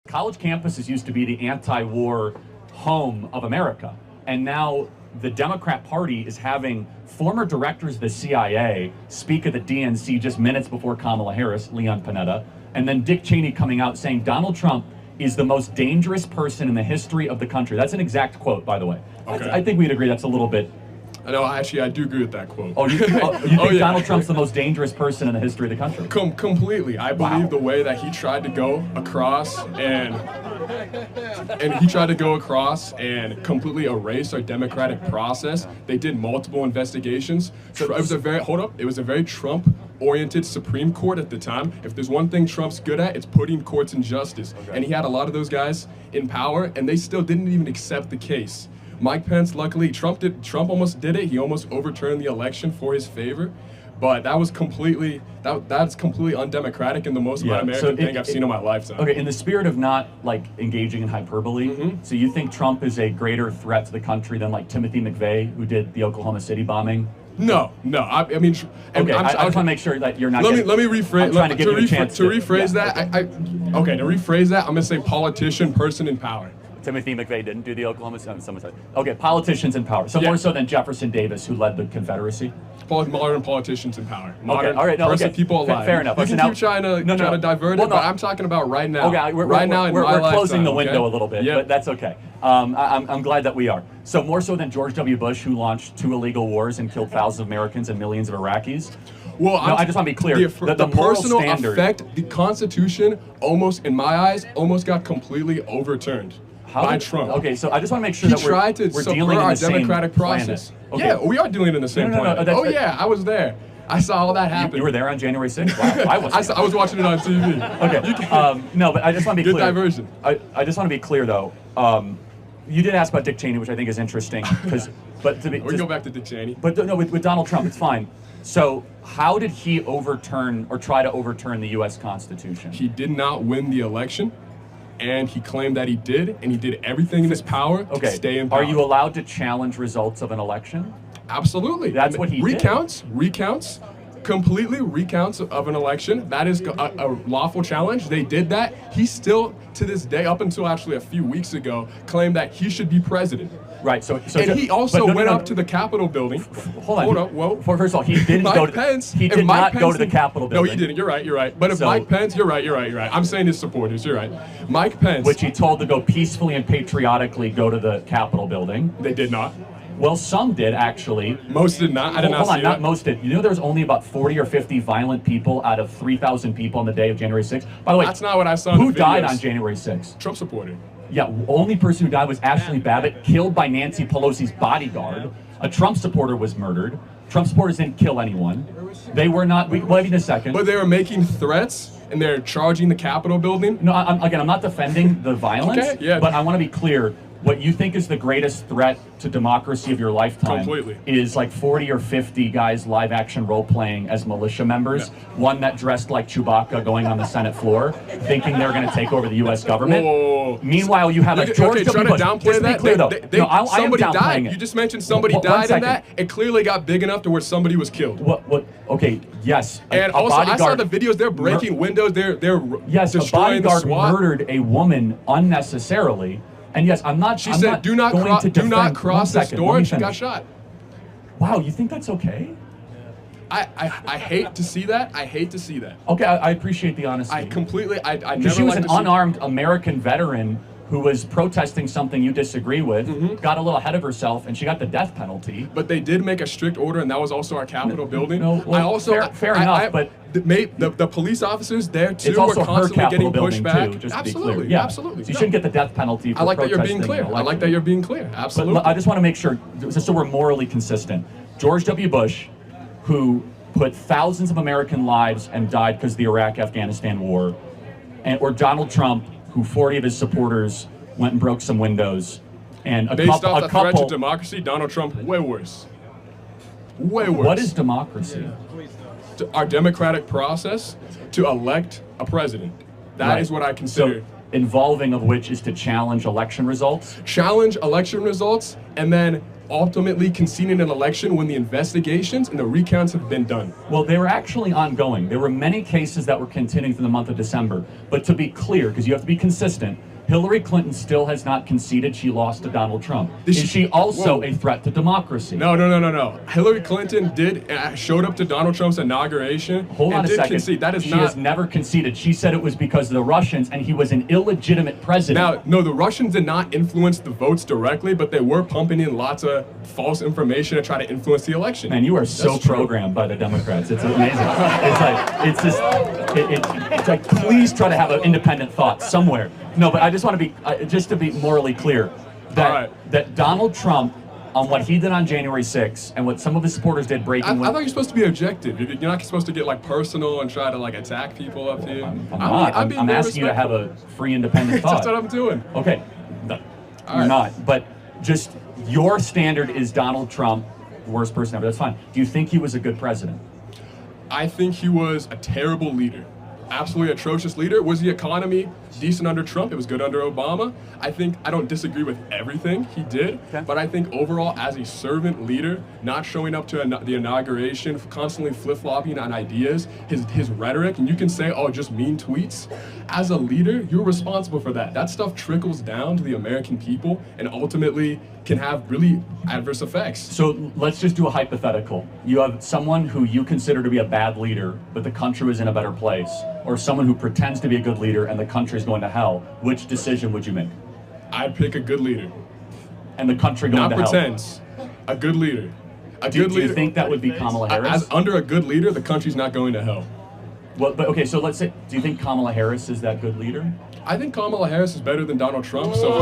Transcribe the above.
college campuses used to be the anti-war home of America, and now the Democrat Party is having former directors of the CIA speak at the DNC just minutes before Kamala Harris, Leon Panetta, and then Dick Cheney coming out saying Donald Trump is the most dangerous person in the history of the country. That's an exact quote, by the way. Okay. I think we'd agree that's a little bit. I know, actually, I do agree with that quote. Oh, you think yeah. Donald Trump's the most dangerous person in the history of the country? Completely. I believe the way that he tried to go across and completely erase our democratic process. They did multiple investigations. So it was a very Trump-oriented Supreme Court at the time. If there's one thing Trump's good at, it's putting courts in justice. Okay. And he had a lot of those guys in power, and they still didn't even accept the case. Mike Pence, luckily, Trump almost did it. He almost overturned the election for his favor. But that was that's completely undemocratic and the most un-American thing I've seen in my lifetime. Okay, in the spirit of not engaging in hyperbole, so you think Trump is a greater threat to the country than Timothy McVeigh, who did the Oklahoma City bombing? No. I mean, okay. I just want to make sure that you're not. Let me rephrase. I'm trying to give you a chance to rephrase that. To rephrase that, I'm gonna say politician, person in power. Timothy McVeigh didn't do the Oklahoma City. Someone said, okay, politicians in power. So more so than Jefferson Davis, who led the Confederacy. Modern politicians in power. Modern okay, all right, no, person, people alive. Fair enough. You can keep trying to divert it, but I'm talking about right now. Okay, we're closing the window a little bit, but that's okay. I'm glad that we are. So more so than George W. Bush, who launched 2 illegal wars and killed thousands of Americans and millions of Iraqis. Well, I just want to be clear. The personal standard, effect, the Constitution, in my eyes, almost got completely overturned. By Trump. Okay, so I just want to make sure that we're dealing in the democratic process. Okay. Yeah, we are dealing in the same planet. I was there. I saw all that happen. You were there on January 6th? Wow, I was watching it on TV. Okay. No, but I just want to be clear. Good diversion. I just want to be clear, though. You did ask about Dick Cheney, which I think is interesting. We go back to Dick Cheney. But no, with Donald Trump, it's fine. So how did he overturn or try to overturn the U.S. Constitution? He did not win the election. And he claimed that he did, and he did everything in his power to stay in power. Are you allowed to challenge results of an election? Absolutely. That's what he did. Completely recounts of an election. That is a lawful challenge. They did that. He still, to this day, up until actually a few weeks ago, claimed that he should be president. Right. He also went up to the Capitol building. Hold on. Whoa. First of all, he didn't go to the Capitol building. No, he didn't. You're right. But if Mike Pence, you're right. I'm saying his supporters. You're right. Mike Pence, which he told to go peacefully and patriotically go to the Capitol building. They did not. Well, some did actually. Most did not. I did not see that. Not most did. You know, there was only about 40 or 50 violent people out of 3,000 people on the day of January 6th. By the way, that's not what I saw. Who died on January 6th? Trump supporter. Yeah, only person who died was Ashley Babbitt, killed by Nancy Pelosi's bodyguard. A Trump supporter was murdered. Trump supporters didn't kill anyone. They were not. We'll have you in a second. But they were making threats. And they're charging the Capitol building? No, I'm not defending the violence, but I want to be clear. What you think is the greatest threat to democracy of your lifetime is 40 or 50 guys live action role playing as militia members. One that dressed like Chewbacca going on the Senate floor, thinking they're going to take over the U.S. government. Whoa. Meanwhile, you have George W. Bush. Downplay that. Clear, though. Somebody died. You just mentioned somebody died in that. It clearly got big enough to where somebody was killed. What? Okay. Yes. And also, I saw the videos. They're breaking windows. They're destroying the SWAT. Murdered a woman unnecessarily. And yes, I'm not. She said, "Do not cross this door," and she got shot. Wow, you think that's okay? I hate to see that. Okay, I appreciate the honesty. I never. She was an unarmed American veteran who was protesting something you disagree with, got a little ahead of herself, and she got the death penalty. But they did make a strict order, and that was also our Capitol building. No, well, fair enough, but the police officers there too were constantly getting pushed back. Too, just absolutely, to be clear. Absolutely. So you shouldn't get the death penalty for I like that you're being protesting clear. I like that you're being clear. Absolutely. But I just want to make sure, just so we're morally consistent. George W. Bush, who put thousands of American lives and died because of the Iraq-Afghanistan war, or Donald Trump, who 40 of his supporters went and broke some windows, and based off the threat to democracy, Donald Trump way worse. Way worse. What is democracy? Our democratic process to elect a president. That is what I consider. So, involving of which is to challenge election results? Challenge election results, and then ultimately conceding an election when the investigations and the recounts have been done? Well, they were actually ongoing. There were many cases that were continuing through the month of December. But to be clear, because you have to be consistent, Hillary Clinton still has not conceded she lost to Donald Trump. Is she also a threat to democracy? No. Hillary Clinton showed up to Donald Trump's inauguration. Hold on a second. Concede. That is she not. has never conceded. She said it was because of the Russians and he was an illegitimate president. Now, no, the Russians did not influence the votes directly, but they were pumping in lots of false information to try to influence the election. Man, you are so programmed by the Democrats. It's amazing. It's like, please try to have an independent thought somewhere. No, but I just want to be, just to be morally clear, that Donald Trump, on what he did on January 6th and what some of his supporters did breaking... I thought you're supposed to be objective. You're not supposed to get like personal and try to like attack people up here. I'm asking you to have a free, independent thought. That's what I'm doing. Okay, no, you're not. But just your standard is Donald Trump, worst person ever. That's fine. Do you think he was a good president? I think he was a terrible leader. Absolutely atrocious leader. Was the economy decent under Trump? It was good under Obama. I don't disagree with everything he did, but I think overall as a servant leader, not showing up to the inauguration, constantly flip-flopping on ideas, his rhetoric, and you can say, oh, just mean tweets. As a leader, you're responsible for that. That stuff trickles down to the American people and ultimately can have really adverse effects. So let's just do a hypothetical. You have someone who you consider to be a bad leader, but the country is in a better place, or someone who pretends to be a good leader and the country is going to hell. Which decision would you make? I'd pick a good leader. And the country going to hell? Not pretends. A good leader. Do you think that would be Kamala Harris? Under a good leader, the country's not going to hell. Well, but okay, so let's say, do you think Kamala Harris is that good leader? I think Kamala Harris is better than Donald Trump, so